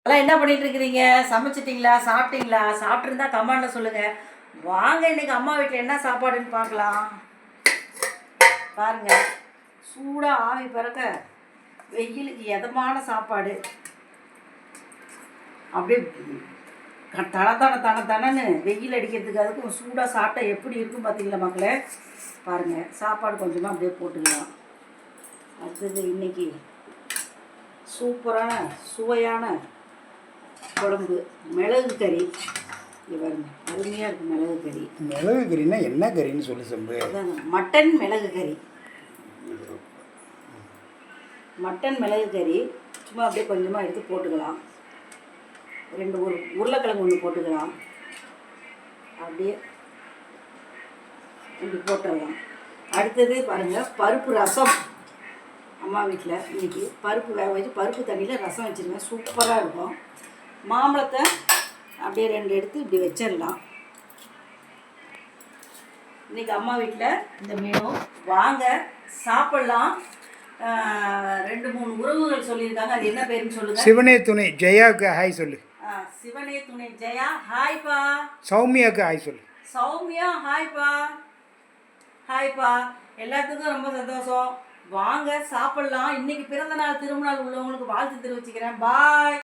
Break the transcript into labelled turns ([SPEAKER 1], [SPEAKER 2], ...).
[SPEAKER 1] அதெல்லாம் என்ன பண்ணிட்டு இருக்கிறீங்க? சமைச்சிட்டிங்களா? சாப்பிட்டீங்களா? சாப்பிட்ருந்தா கமெண்ட்ல சொல்லுங்க. வாங்க இன்னைக்கு அம்மா வீட்டில் என்ன சாப்பாடுன்னு பார்க்கலாம். பாருங்க, சூடாக ஆவி பறக்க வெயிலுக்கு எதமான சாப்பாடு. அப்படியே தனன்னு வெயில் அடிக்கிறதுக்கு அதுக்கும் சூடாக சாப்பிட்டா எப்படி இருக்கும் பார்த்தீங்களா மக்களே? பாருங்கள், சாப்பாடு கொஞ்சமாக அப்படியே போட்டுக்கலாம். அடுத்தது இன்னைக்கு சூப்பரான சுவையான குழம்பு மிளகு கறி. பாருங்க, அருமையாக இருக்கும் மிளகு கறி.
[SPEAKER 2] மிளகு கறின்னா என்ன கறின்னு சொல்லி சம்பு?
[SPEAKER 1] மட்டன் மிளகு கறி. மட்டன் மிளகு கறி சும்மா அப்படியே கொஞ்சமாக எடுத்து போட்டுக்கலாம். ஒரு உருளைக்கிழங்கு ஒன்று போட்டுக்கலாம். அப்படியே இப்படி போட்டுடலாம். அடுத்தது பாருங்கள், பருப்பு ரசம். அம்மா வீட்டில் இன்றைக்கி பருப்பு வேக வச்சு பருப்பு தண்ணியில் ரசம் வச்சுருங்க, சூப்பராக இருக்கும். மாம்பழத்தை அப்படியே 2 எடுத்து இப்படி வச்சிடலாம். இன்றைக்கி அம்மா வீட்டில் இந்த மெனு. வாங்க சாப்பிட்லாம். 2-3 உறவுகள் சொல்லியிருக்காங்க, அது என்ன பேருன்னு சொல்லுங்கள்.
[SPEAKER 2] சிவனே துணை ஜெயாவுக்கு ஹாய் சொல்லு.
[SPEAKER 1] சிவனே துணை ஜெயா ஹாய்ப்பா.
[SPEAKER 2] சௌமியாவுக்கு ஹாய் சொல்லு.
[SPEAKER 1] சௌமியா ஹாய்ப்பா. ஹாய்ப்பா. எல்லாத்துக்கும் ரொம்ப சந்தோஷம். வாங்க சாப்பிட்லாம். இன்றைக்கி பிறந்த நாள் திருமணம் உள்ளவங்களுக்கு வாழ்த்து தெரிவிச்சுக்கிறேன். பாய்.